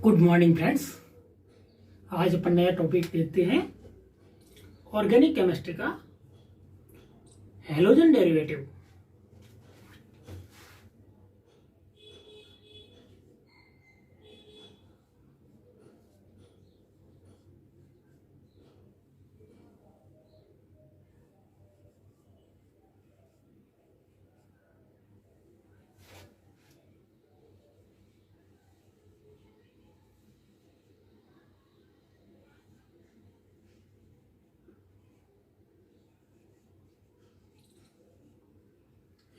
Good morning friends. आज अपन नया topic देखते हैं ऑर्गेनिक केमिस्ट्री का halogen derivative.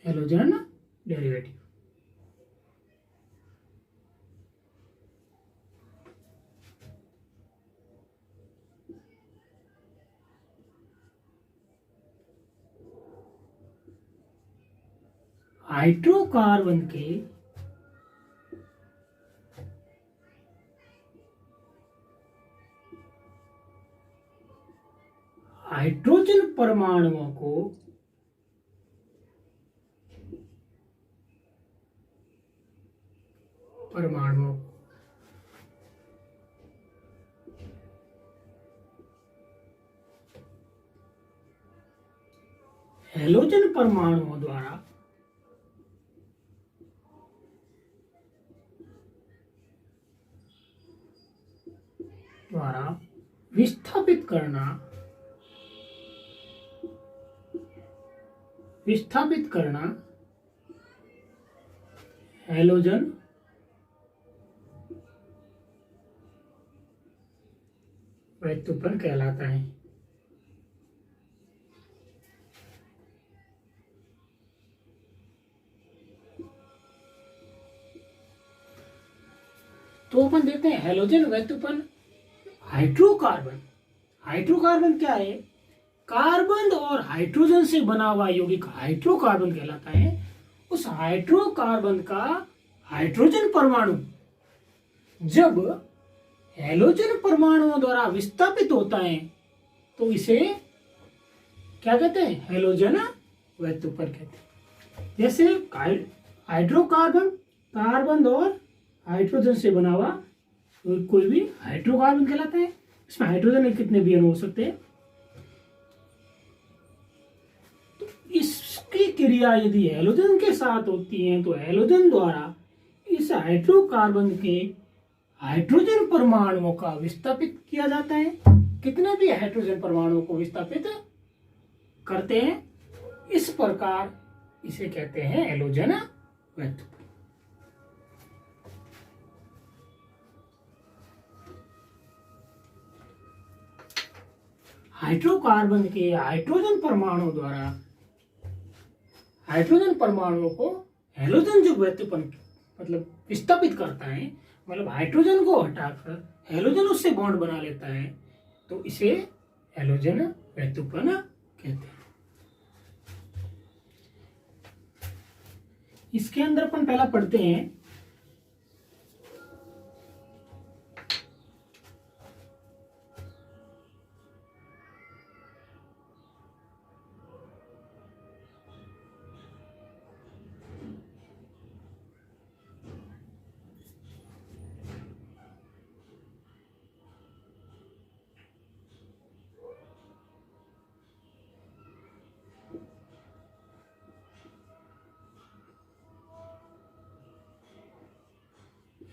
Halogen derivative hydrocarbon के हाइड्रोजन परमाणुओं को हैलोजन परमाणुओं द्वारा विस्थापित करना हैलोजन व्युत्पन्न कहलाता है। तो अपन देखते हैं हैलोजन व्युत्पन्न हाइड्रोकार्बन। हाइड्रोकार्बन क्या है? कार्बन और हाइड्रोजन से बना हुआ यौगिक हाइड्रोकार्बन कहलाता है। उस हाइड्रोकार्बन का हाइड्रोजन परमाणु जब हैलोजन परमाणुओं द्वारा विस्थापित होता है तो इसे क्या कहते हैं? हैलोजन व्युत्पन्न कहते हैं। जैसे हाइड्रोकार्बन कार्बन और हाइड्रोजन से बना हुआ कोई भी हाइड्रोकार्बन कहलाता है। इसमें हाइड्रोजन के कितने भी अणु हो सकते हैं। तो इसकी क्रिया यदि हैलोजन के साथ होती है तो हैलोजन द्वारा इस हाइड्रोकार्बन के हाइड्रोजन परमाणुओं का विस्थापित किया जाता है। कितने भी हाइड्रोजन परमाणुओं को विस्थापित करते हैं। इस प्रकार इसे कहते हैं हैलोजन व्युत्पन्न। हाइड्रोकार्बन के हाइड्रोजन परमाणु द्वारा हाइड्रोजन परमाणुओं को हैलोजन जो व्युत्पन्न मतलब विस्थापित करता है, मतलब हाइड्रोजन को हटाकर हैलोजन उससे बॉन्ड बना लेता है, तो इसे हैलोजन व्युत्पन्न कहते हैं। इसके अंदर अपन पहला पढ़ते हैं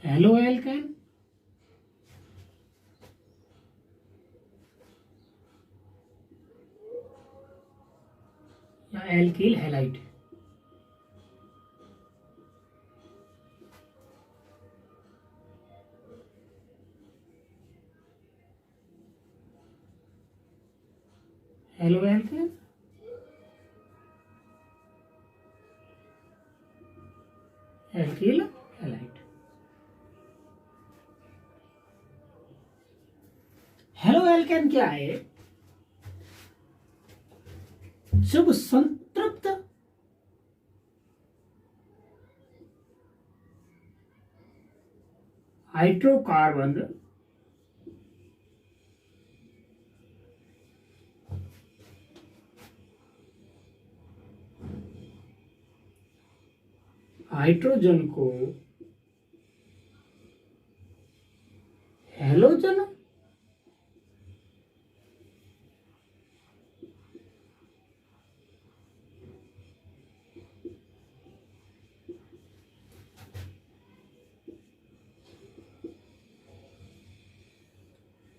हेलो एल्केन या alkyl halide. Halo alkane alkyl halide. Halo alkane क्या है? जब संतृप्त हाइड्रोकार्बन हाइड्रोजन को हैलोजन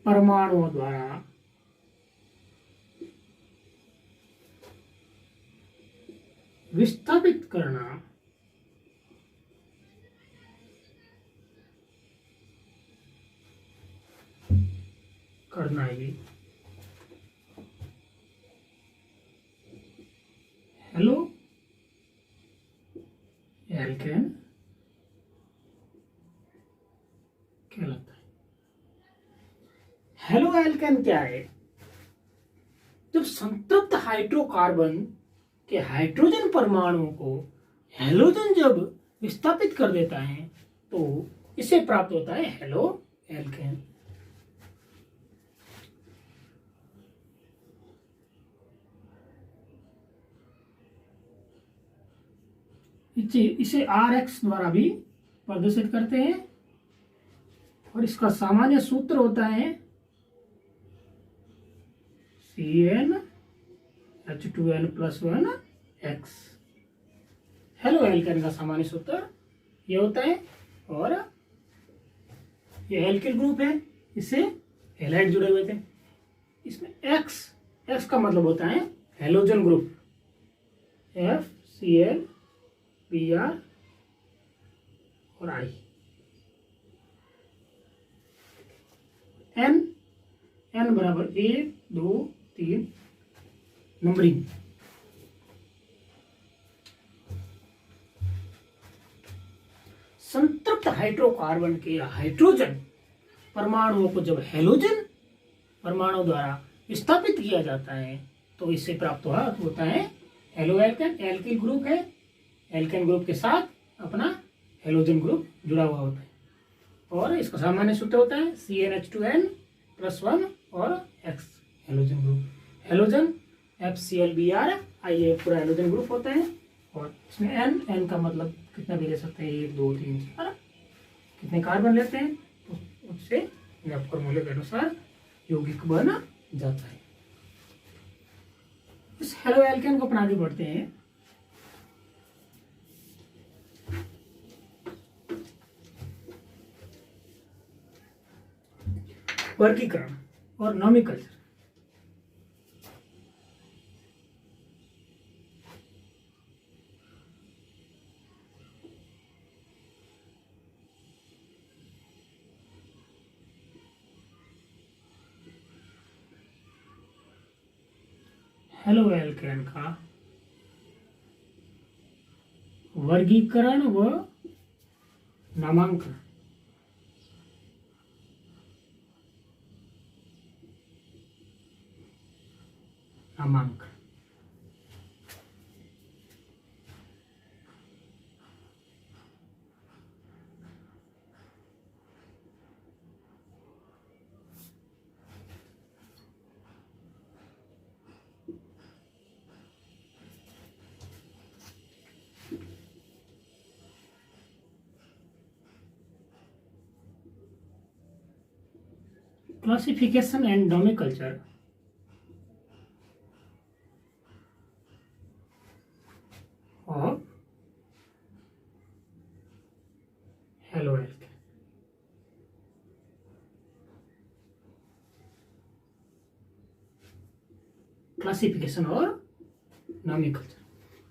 परमाणुओं द्वारा विस्थापित करना ही हेलो एल्केन कहलाता है। हेलो एल्केन क्या है? जब संतृप्त हाइड्रोकार्बन के हाइड्रोजन परमाणुओं को हैलोजन जब विस्थापित कर देता है तो इसे प्राप्त होता है हेलो एल्केन। इसे RX द्वारा भी प्रदर्शित करते हैं और इसका सामान्य सूत्र होता है CnH2n+1X। हेलो एल्केन का सामान्य सूत्र ये होता है और ये एल्किल ग्रुप है, इससे हैलाइड जुड़े हुए थे। इसमें X का मतलब होता है हैलोजन ग्रुप, FCl Br और I। N बराबर 1 2 3 नंबरिंग। संतृप्त हाइड्रोकार्बन के हाइड्रोजन परमाणुओं को जब हैलोजन परमाणु द्वारा विस्थापित किया जाता है तो इससे प्राप्त होता है हेलो एल्केन। एल्किल ग्रुप है, एल्केन ग्रुप के साथ अपना हैलोजन ग्रुप जुड़ा हुआ होता है और इसका सामान्य सूत्र होता है CnH2n+1 और X halogen group. Halogen FClBr ये पूरा हैलोजन ग्रुप होता है और इसमें N का मतलब कितना भी ले सकते हैं, 1 2 3 4 कितने कार्बन लेते हैं तो उससे फॉर्मूले के अनुसार यौगिक बन जाता है। इस हेलो एल्केन को अपन आगे बढ़ते हैं। वर्गीकरण और नॉमेनक्लेचर। हेलो एल्केन का वर्गीकरण व नामांकन। Classification and nomenclature of halo alkane. Classification और नॉमेनक्लेचर,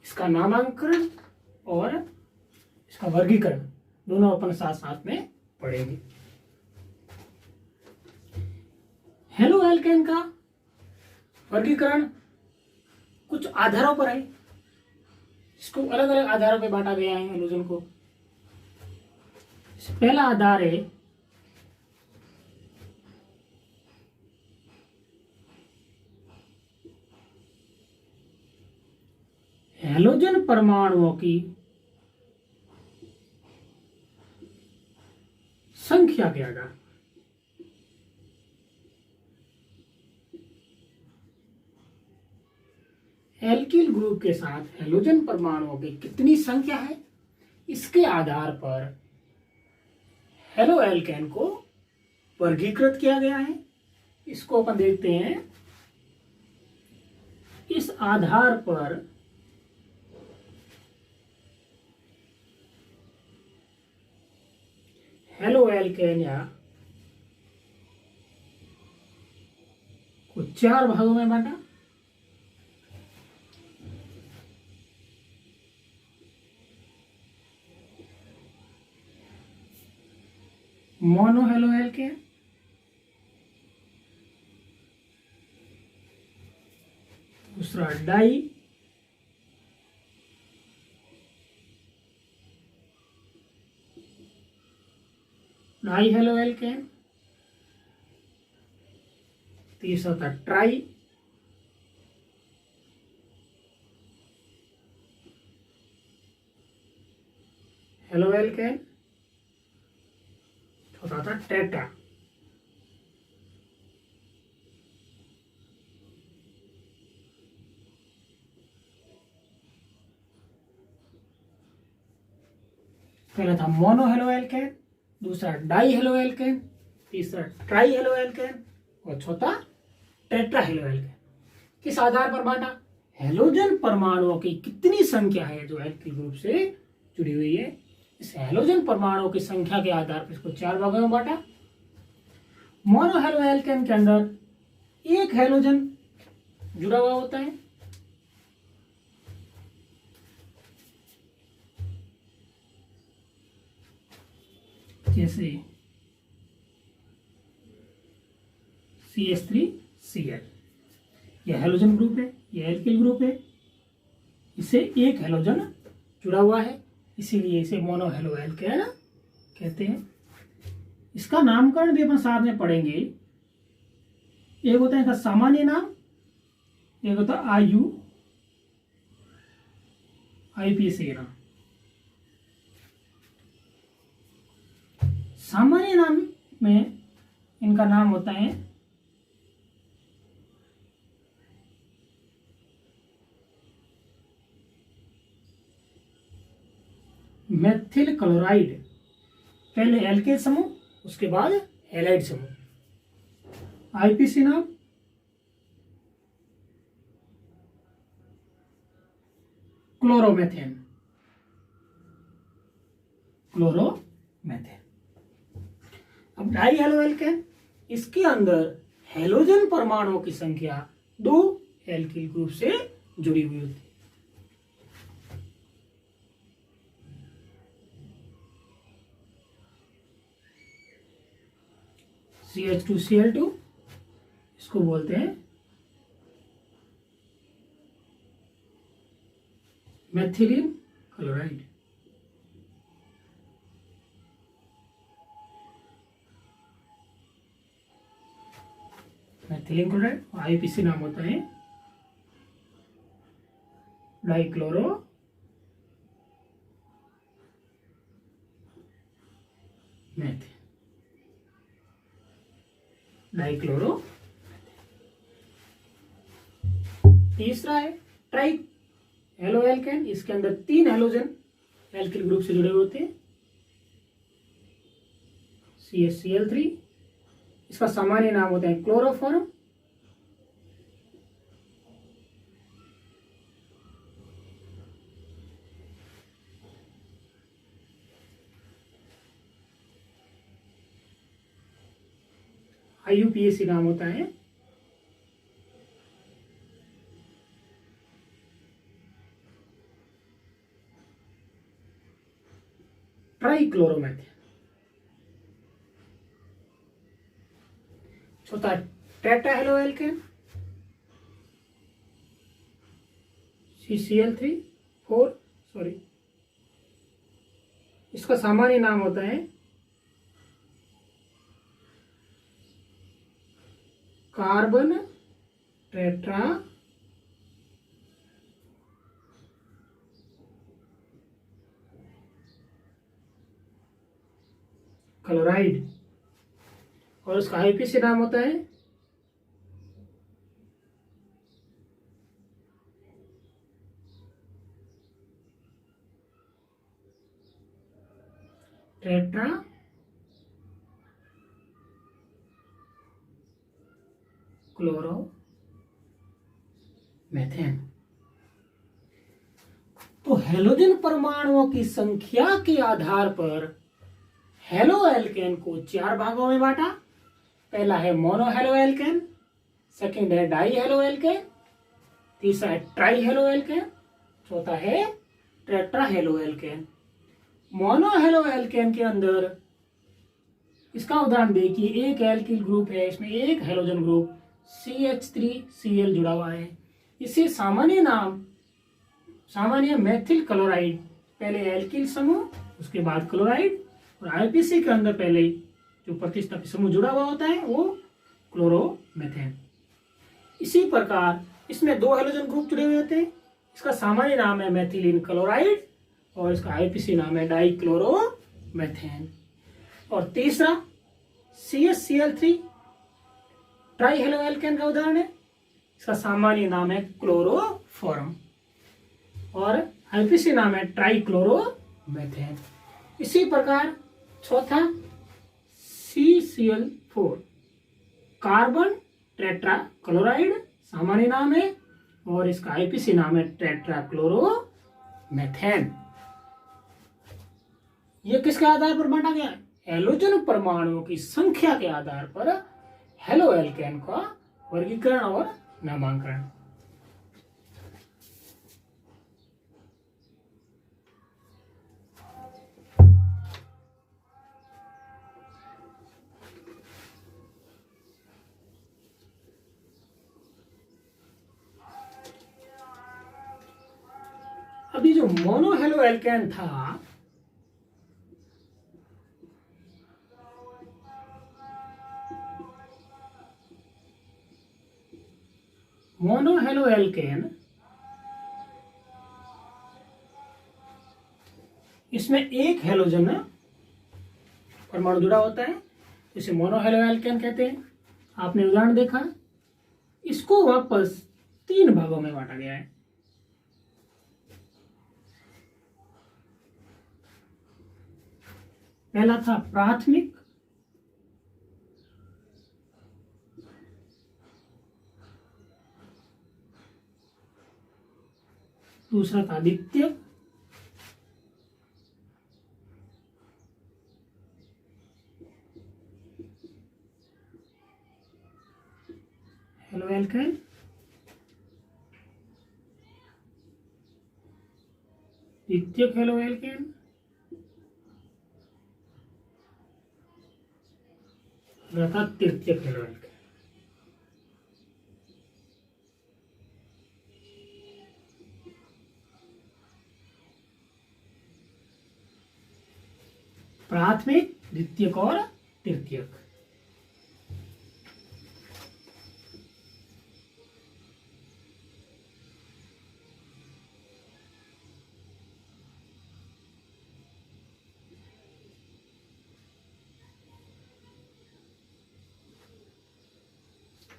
इसका नामांकन और इसका वर्गीकरण दोनों अपन साथ साथ में पढ़ेंगे। हेलो एल्केन का वर्गीकरण कुछ आधारों पर है, इसको अलग अलग आधारों पर बांटा गया है हैलोजन को। पहला आधार है हैलोजन परमाणुओं की संख्या के आधार। एल्किल ग्रुप के साथ हैलोजन परमाणुओं की कितनी संख्या है, इसके आधार पर हेलो एल्केन को वर्गीकृत किया गया है। इसको अपन देखते हैं। इस आधार पर हेलो एल्केन या को 4 भागों में बांटा। मोनो हेलो एल्केन, दूसरा डाई हेलो एल्केन, तीसरा था ट्राई, हेलो एल्केन, चौथा था टेट्रा। पहला था मोनो हेलो एल्केन, दूसरा डाई हेलो एल्केन, तीसरा ट्राई हेलो एल्केन और चौथा टेट्रा हेलो एल्केन। किस आधार पर बांटा? हेलोजन परमाणुओं की कितनी संख्या है जो एल्किल ग्रुप से जुड़ी हुई है, इस हेलोजन परमाणुओं की संख्या के आधार पर इसको 4 भागों में बांटा। मोनो हेलो एल्केन के अंदर एक हेलोजन जुड़ा हुआ होता है, जैसे CH3Cl, यह हेलोजन ग्रुप है, यह एल्किल ग्रुप है, इसे एक हेलोजन जुड़ा हुआ है, इसीलिए इसे मोनो हेलो एल्केन कहते हैं। इसका नामकरण भी अपन साथ में पढ़ेंगे। एक होता है इसका सामान्य नाम, एक होता है IUPAC नाम। सामान्य नाम में इनका नाम होता है मेथिल क्लोराइड, पहले एल्केन समूह, उसके बाद हैलाइड समूह। IPC नाम क्लोरोमेथेन, अब डाई हेलो एल्केन, इसके अंदर हेलोजन परमाणुओं की संख्या 2 एल्किल ग्रुप से जुड़ी हुई होती है। CH2Cl2, इसको बोलते हैं methylene chloride. Methylene chloride, IPC नाम होता है डाइक्लोरो मेथेन, डाइक्लोरो। तीसरा है ट्राई हेलो एल्केन, इसके अंदर 3 हेलोजन एल्किल ग्रुप से जुड़े होते हैं, CHCl3, इसका सामान्य नाम होता है क्लोरोफॉर्म, IUPAC नाम होता है ट्राइक्लोरोमेथेन। चौथा tetra halo alkane, CCl3 4 sorry, इसका सामान्य नाम होता है कार्बन टेट्रा क्लोराइड और उसका IPC नाम होता है टेट्रा क्लोरोमेथेन। तो हेलोजन परमाणुओं की संख्या के आधार पर हेलो एल्केन को 4 भागों में बांटा। पहला है मोनो हेलो एल्केन, सेकंड है डाई हेलो एल्केन, तीसरा है ट्राई हेलो एल्केन, चौथा है tetra halo alkane. Mono halo alkane के अंदर इसका उदाहरण देखिए, एक एल्किल ग्रुप है, इसमें एक हेलोजन ग्रुप CH3Cl जुड़ा हुआ है। इसे सामान्य मेथिल क्लोराइड, पहले एल्किल समूह उसके बाद क्लोराइड, और आईपीसी के अंदर पहले जो प्रतिस्थापी समूह जुड़ा हुआ होता है वो क्लोरोमेथेन। इसी प्रकार इसमें 2 हेलोजन ग्रुप जुड़े हुए होते हैं। इसका सामान्य नाम है मेथिलीन क्लोराइड और इसका आईपीसी नाम है डाइक्लोरोमेथेन। और तीसरा CHCl3 ट्राई हेलो एल्केन का उदाहरण है। इसका सामान्य नाम है क्लोरोफॉर्म और आईपीसी नाम है ट्राइक्लोरोमेथेन। इसी प्रकार चौथा CCl4 कार्बन टेट्रा क्लोराइड, सामान्य नाम है, और इसका आईपीसी नाम है टेट्राक्लोरोमेथेन। यह किसके आधार पर बांटा गया? हेलोजन परमाणुओं की संख्या के आधार पर हेलो एल्केन का वर्गीकरण और नामांकन। अभी जो मोनो हेलो एल्केन था, मोनो हेलो एल्केन, इसमें एक हेलोजन परमाणु जुड़ा होता है, इसे मोनो हेलो एल्केन कहते हैं। आपने उदाहरण देखा, इसको वापस 3 भागों में बांटा गया है। पहला था प्राथमिक, दूसरा था द्वितीयक, हेलो एल्केन, द्वितीयक हेलो एल्केन, तथा तृतीयक हेलो एल्केन। प्राथमिक, द्वितीयक और तृतीयक।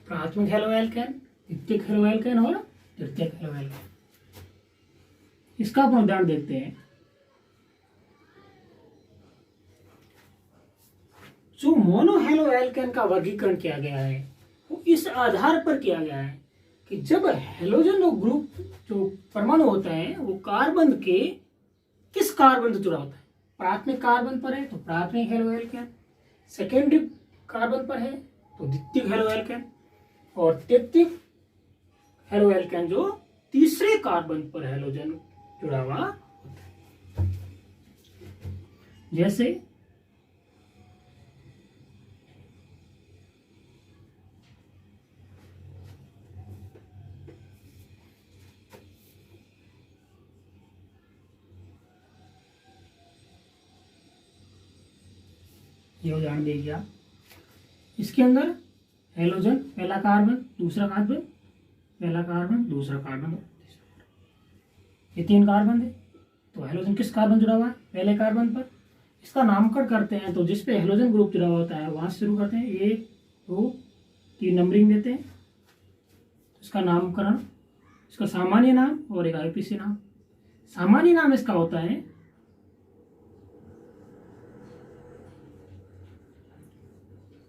प्राथमिक हेलो एल्केन, द्वितीयक हेलो एल्केन और तृतीयक हेलो एल्केन। इसका अपन उदाहरण देखते हैं। जो मोनो हेलो एल्केन का वर्गीकरण किया गया है वो इस आधार पर किया गया है कि जब हेलोजन ग्रुप जो परमाणु होता है वो कार्बन के किस कार्बन से जुड़ा होता है। प्राथमिक कार्बन पर है तो प्राथमिक हेलो एल्केन, सेकेंडरी कार्बन पर है तो द्वितीयक हेलो एल्केन, और तृतीयक हेलो एल्केन जो तीसरे कार्बन पर हेलोजन जुड़ा हुआ होता है। जैसे ये उदाहरण देखिए आप, इसके अंदर हेलोजन, पहला कार्बन, दूसरा कार्बन, पहला कार्बन, दूसरा कार्बन, तीसरा कार्बन, ये 3 कार्बन है। तो हेलोजन किस कार्बन जुड़ा हुआ है? पहले कार्बन पर। इसका नामकरण करते हैं तो जिस पे हेलोजन ग्रुप जुड़ा होता है वहां से शुरू करते हैं, 1 2 3 नंबरिंग देते हैं। इसका नामकरण, इसका सामान्य नाम और एक आईपीसी नाम। सामान्य नाम इसका होता है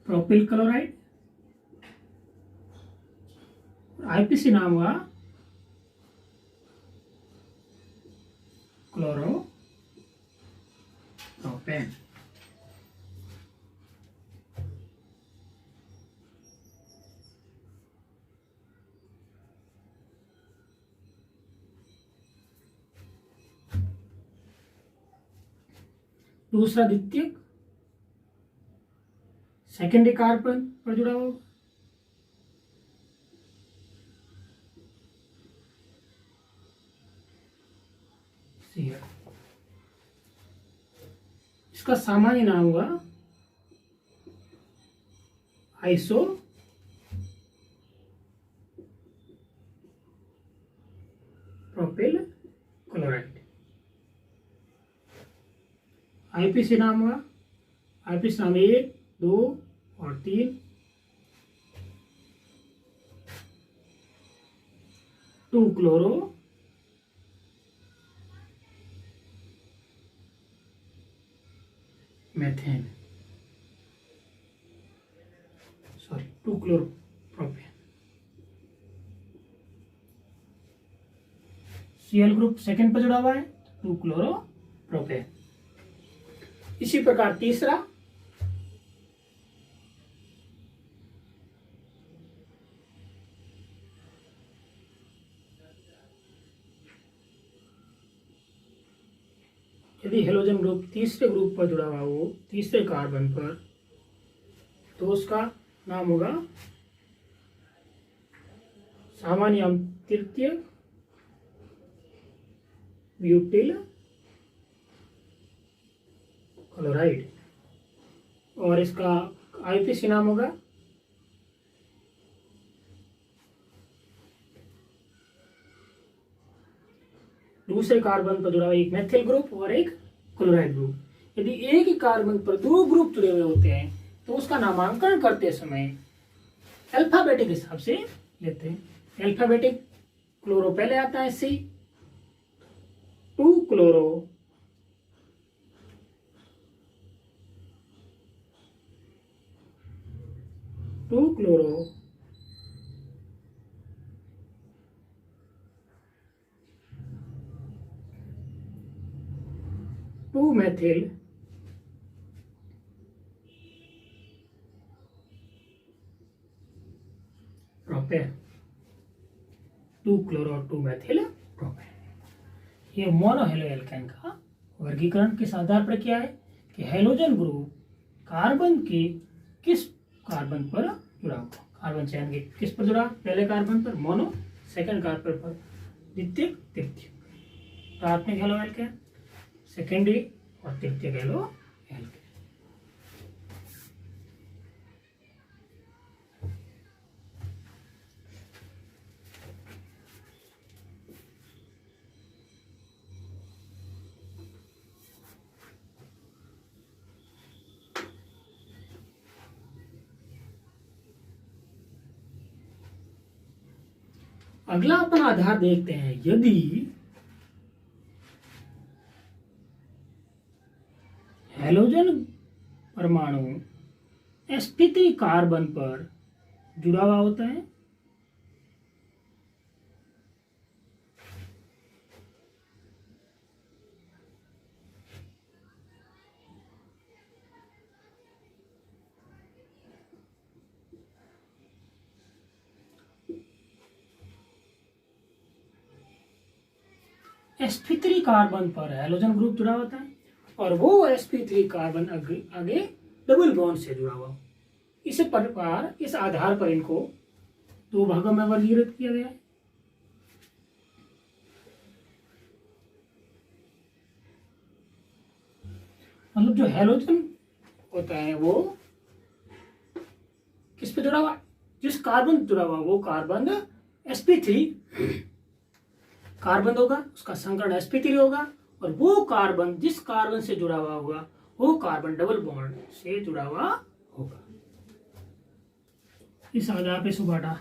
प्रोपिल क्लोराइड, आईपीसी नाम हुआ क्लोरोप्रोपेन। दूसरा द्वितीयक सेकेंडरी कार्बन पर जुड़ा होगा। इसका सामान्य नाम हुआ आइसो प्रोपिल क्लोराइड। आईपीसी नाम हुआ, आईपीसी नाम 1, 2 और 3। 2 chloromethane, sorry 2 chloropropane. CL group second पर जुड़ा हुआ है, 2 क्लोरोप्रोपेन। इसी प्रकार तीसरा यदि हेलोजन ग्रुप तीसरे ग्रुप पर जुड़ा हुआ हो, तीसरे कार्बन पर, तो उसका नाम होगा सामान्य तृतीय ब्यूटिल क्लोराइड। और इसका आईपीसी नाम होगा दूसरे कार्बन पर जुड़ा हुआ एक मेथिल ग्रुप और एक क्लोराइड ग्रुप। यदि एक ही कार्बन पर 2 ग्रुप जुड़े हुए होते हैं तो उसका नामांकन करते समय अल्फाबेटिक हिसाब से लेते हैं। अल्फाबेटिक क्लोरो पहले आता है C, 2 chloro, 2 chloro, 2 methyl, 2 chloro 2 methyl propane. ये मोनो हेलो एल्केन का वर्गीकरण किस आधार पर किया है कि हेलोजन ग्रुप कार्बन के किस कार्बन पर जुड़ा हुआ, कार्बन चयन के किस पर जुड़ा, पहले कार्बन पर मोनो, सेकंड कार्बन पर द्वितीयक, तृतीयक। प्राथमिक हेलो एल्केन, सेकेंडरी और तृतीयक हेलो एल्केन। अगला अपन आधार देखते हैं। यदि हेलोजन परमाणु sp3 कार्बन पर जुड़ा हुआ होता है, sp3 कार्बन पर हेलोजन ग्रुप जुड़ा होता है और वो sp3 कार्बन आगे डबल बॉन्ड से जुड़ा हुआ। इस प्रकार इस आधार पर इनको 2 भागों में वर्गीकृत किया गया है। मतलब जो हेलोजन होता है वो किस पे जुड़ा हुआ, जिस कार्बन जुड़ा हुआ वो कार्बन sp3 कार्बन होगा, उसका संकरण sp3 होगा, और वो कार्बन जिस कार्बन से जुड़ा हुआ होगा वो कार्बन डबल बॉन्ड से जुड़ा हुआ होगा। इस आधार पे सुबाटा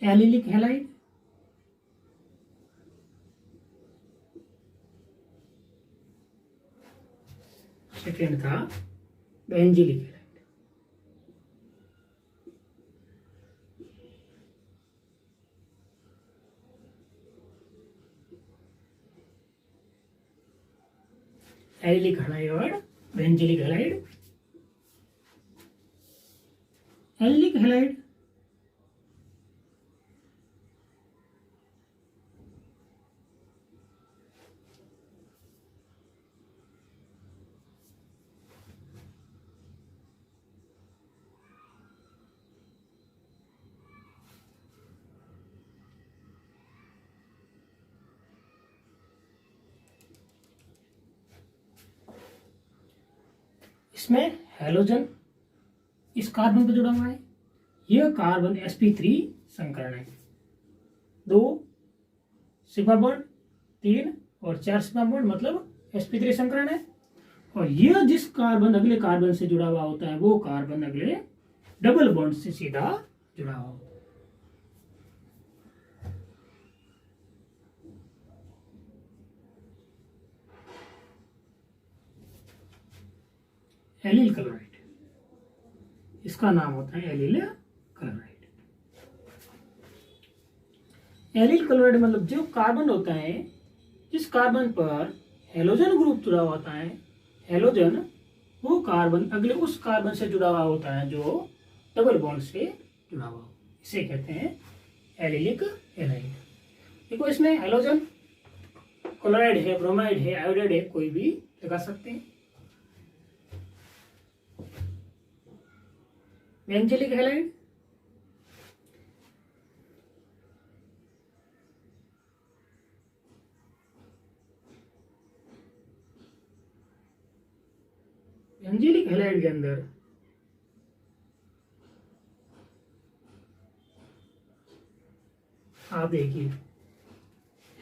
एलिलिक हैलाइड, सेकेंड था बेंजीलिक हैलाइड। एलिलिक हैलाइड और बेंजीलिक हैलाइड। एलिलिक हैलाइड इसमें हैलोजन इस कार्बन पर जुड़ा हुआ है। यह कार्बन sp3 संकरण है। 2 सिग्मा बॉन्ड, 3 और 4 सिग्मा बॉन्ड मतलब sp3 संकरण है। और यह जिस कार्बन अगले कार्बन से जुड़ा हुआ होता है वो कार्बन अगले डबल बॉन्ड से सीधा जुड़ा हुआ होता है। एलिल क्लोराइड, इसका नाम होता है एलिल क्लोराइड। एलिल क्लोराइड मतलब जो कार्बन होता है जिस कार्बन पर हेलोजन ग्रुप जुड़ा होता है, हेलोजन वो कार्बन अगले उस कार्बन से जुड़ा हुआ होता है जो डबल बॉन्ड से जुड़ा हुआ, इसे कहते हैं एलिलिक हैलाइड। देखो इसमें हेलोजन क्लोराइड है, ब्रोमाइड है, आयोडाइड है, कोई भी लगा सकते हैं। बेंजीलिक हैलाइड बेंजीलिक हैलाइड के अंदर आप देखिए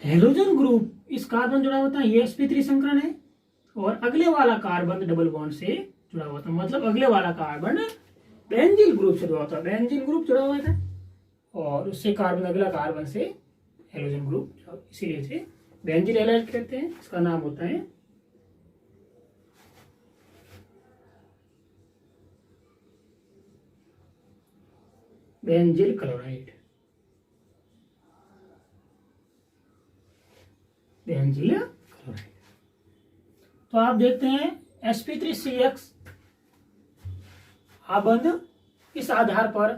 हेलोजन ग्रुप इस कार्बन जुड़ा होता है, ये sp3 संकरण है और अगले वाला कार्बन डबल बॉन्ड से जुड़ा हुआ था, मतलब अगले वाला कार्बन बेंजील ग्रुप से जुड़ा होता है। बेंजील ग्रुप जुड़ा हुआ था और उससे कार्बन अगला कार्बन से हेलोजन ग्रुप, इसीलिए इसे बेंजील हैलाइड कहते हैं। इसका नाम होता है बेंजील क्लोराइड। बेंजील क्लोराइड। तो आप देखते हैं sp3CX आबंध इस आधार पर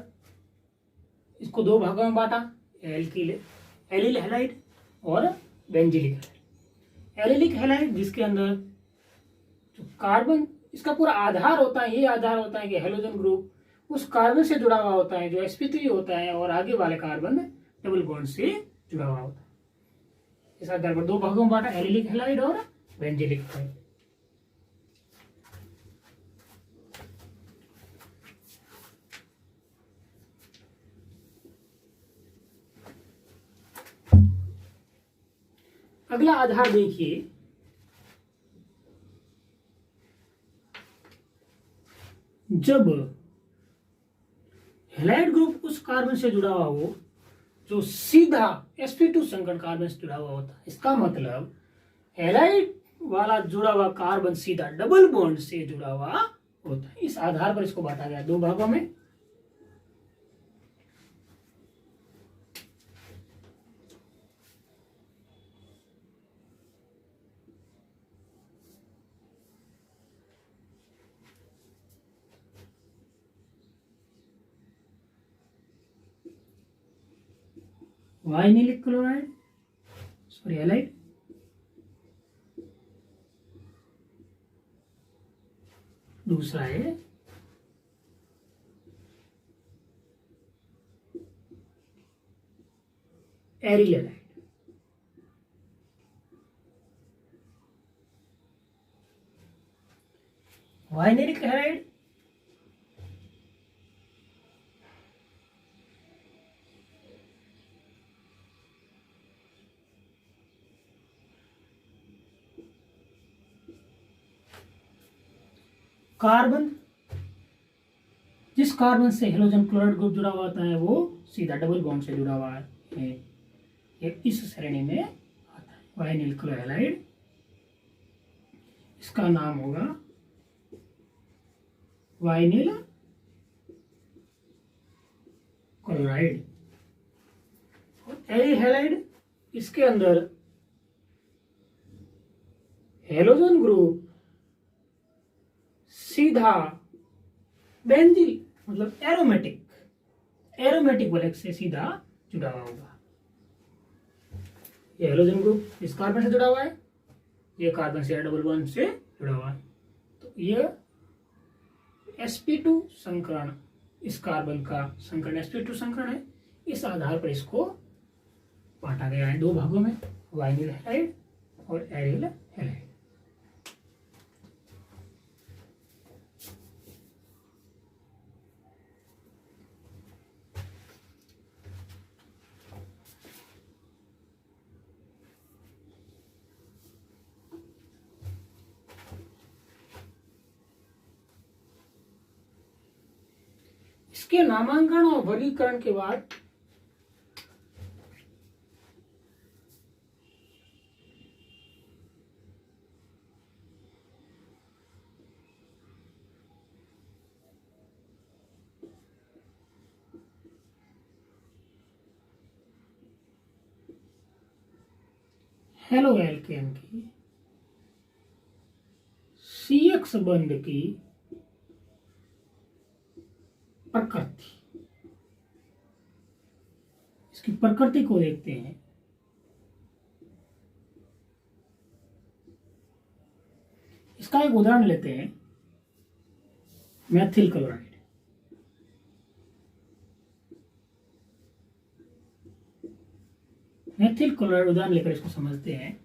इसको 2 भागों में बांटा, एलिल हैलाइड और बेंजीलिक हैलाइड। एलिलिक हैलाइड जिसके अंदर जो कार्बन इसका पूरा आधार होता है, ये आधार होता है कि हेलोजन ग्रुप उस कार्बन से जुड़ा हुआ होता है जो sp3 होता है और आगे वाले कार्बन डबल बॉन्ड से जुड़ा हुआ होता है। इस आधार पर 2 भागों में बांटा, एलिलिक हैलाइड और बेंजीलिक हैलाइड। अगला आधार देखिए, जब हैलाइड ग्रुप उस कार्बन से जुड़ा हुआ हो जो सीधा sp2 संकरण कार्बन से जुड़ा हुआ होता है, इसका मतलब हैलाइड वाला जुड़ा हुआ कार्बन सीधा डबल बॉन्ड से जुड़ा हुआ होता है। इस आधार पर इसको बांटा गया 2 भागों में। वाइनिलिक क्लोराइड, सॉरी हैलाइड, दूसरा है aryl halide. Vinylic halide carbon जिस कार्बन से हेलोजन क्लोराइड ग्रुप जुड़ा हुआ होता है वो सीधा डबल बॉन्ड से जुड़ा हुआ है, ये इस श्रेणी में आता है वाइनिल क्लोराइड। इसका नाम होगा वाइनिल क्लोराइड। और एरी हैलाइड, इसके अंदर हेलोजन ग्रुप सीधा बेंजील मतलब एरोमेटिक वलय से सीधा जुड़ा हुआ होगा। ये हेलोजन ग्रुप इस कार्बन से जुड़ा हुआ है, ये कार्बन से डबल बॉन्ड से जुड़ा हुआ है। तो ये sp2 संकरण, इस कार्बन का संकरण sp2 संकरण है। इस आधार पर इसको बांटा गया है दो भागों में, वाइनिल हैलाइड और एरियल हैलाइड। इसके नामांकन और वर्गीकरण के बाद हेलो एल्केन की CX बंध की प्रकृति, इसकी प्रकृति को देखते हैं। इसका एक उदाहरण लेते हैं, मैथिल क्लोराइड। मैथिल क्लोराइड उदाहरण लेकर इसको समझते हैं।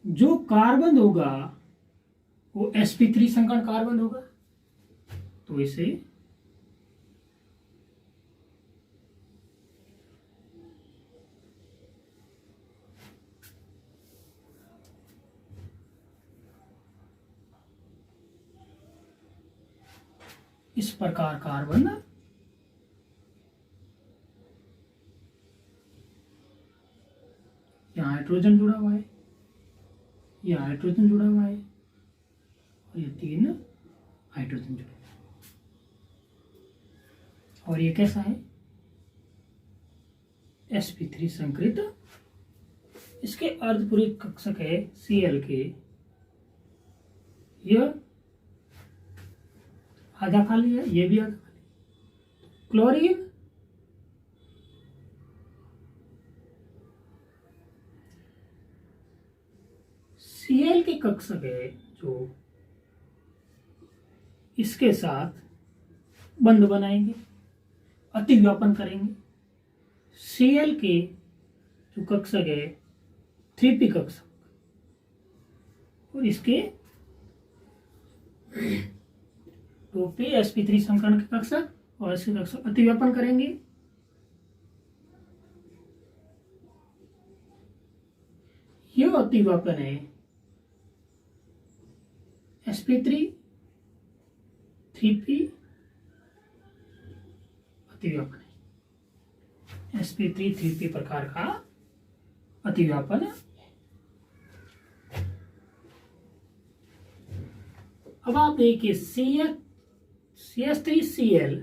जो कार्बन होगा वो sp3 संकरण कार्बन होगा, तो इसे इस प्रकार कार्बन यहाँ हाइड्रोजन जुड़ा हुआ है, यहाँ हाइड्रोजन जुड़ा हुआ है और ये 3 हाइड्रोजन जुड़े हुए हैं। और ये कैसा है? sp3 संकृत। इसके अर्धपूरक कक्षक है Cl के, यह आधा खाली है, ये भी आधा खाली। क्लोरीन Cl के कक्षक है जो इसके साथ बंध बनाएंगे, अतिव्यापन करेंगे। Cl के जो कक्षक है 3p कक्षक, और इसके 2p sp3 संकरण के कक्षक और इसके कक्षक अतिव्यापन करेंगे। यह अतिव्यापन है sp3 3p अतिव्यापन है, sp3 3p प्रकार का अतिव्यापन है। अब आप देखिए CH3Cl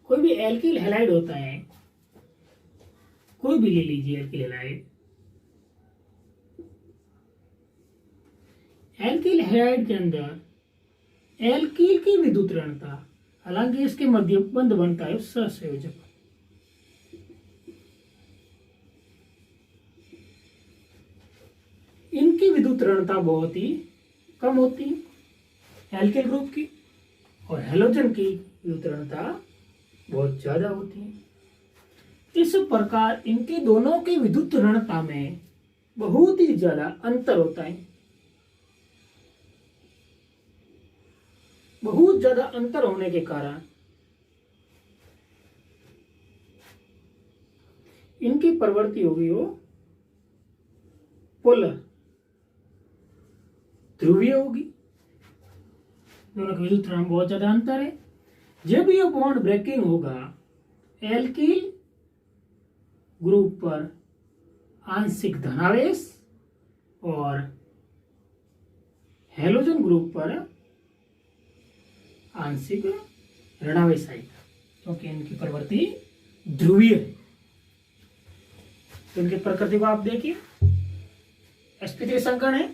कोई भी एल्किल हैलाइड होता है, कोई भी ले लीजिए एल्किल हैलाइड। एल्किल हैलाइड के अंदर एल्किल की विद्युत ऋणता, हालांकि इसके मध्य बंध बनता है सहसंयोजक, इनकी विद्युत ऋणता बहुत ही कम होती है एल्किल ग्रुप की, और हैलोजन की विद्युत ऋणता बहुत ज्यादा होती है। इस प्रकार इनकी दोनों की विद्युत ऋणता में बहुत ही ज्यादा अंतर होता है। बहुत ज्यादा अंतर होने के कारण इनकी प्रवृत्ति होगी वो पोलर, ध्रुवीय होगी। दोनों की विद्युत ऋण बहुत ज्यादा अंतर है। जब यह बॉन्ड ब्रेकिंग होगा, एल्किल ग्रुप पर आंशिक धनावेश और हैलोजन ग्रुप पर आंशिक ऋणावेश आएगा, क्योंकि इनकी प्रवृत्ति ध्रुवीय है। तो इनकी प्रकृति को आप देखिए, sp3 संकरण है,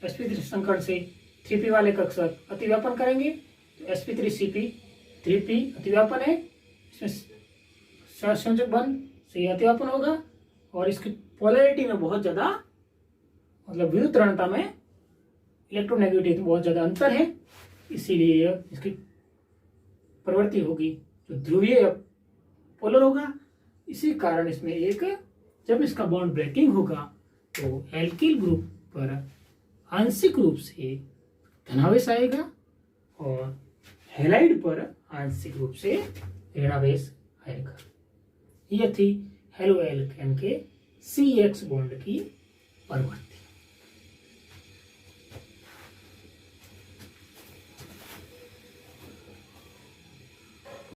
sp3 संकरण से 3p वाले कक्षक अतिव्यापन करेंगे तो sp3cp 3p अतिव्यापन है, इसमें सहसंयोजक बंध से ये अतिव्यापन होगा और इसकी पोलैरिटी में बहुत ज्यादा, मतलब विद्युत ऋणता में इलेक्ट्रोनेगेटिविटी बहुत ज्यादा अंतर है, इसीलिए इसकी प्रवृत्ति होगी जो ध्रुवीय पोलर होगा। इसी कारण इसमें एक, जब इसका बॉन्ड ब्रेकिंग होगा तो एल्किल ग्रुप पर आंशिक रूप से धनावेश आएगा और हैलाइड पर आंशिक रूप से ऋणावेश आएगा। यह थी हेलो एल्केन के CH बॉन्ड की प्रवृत्ति।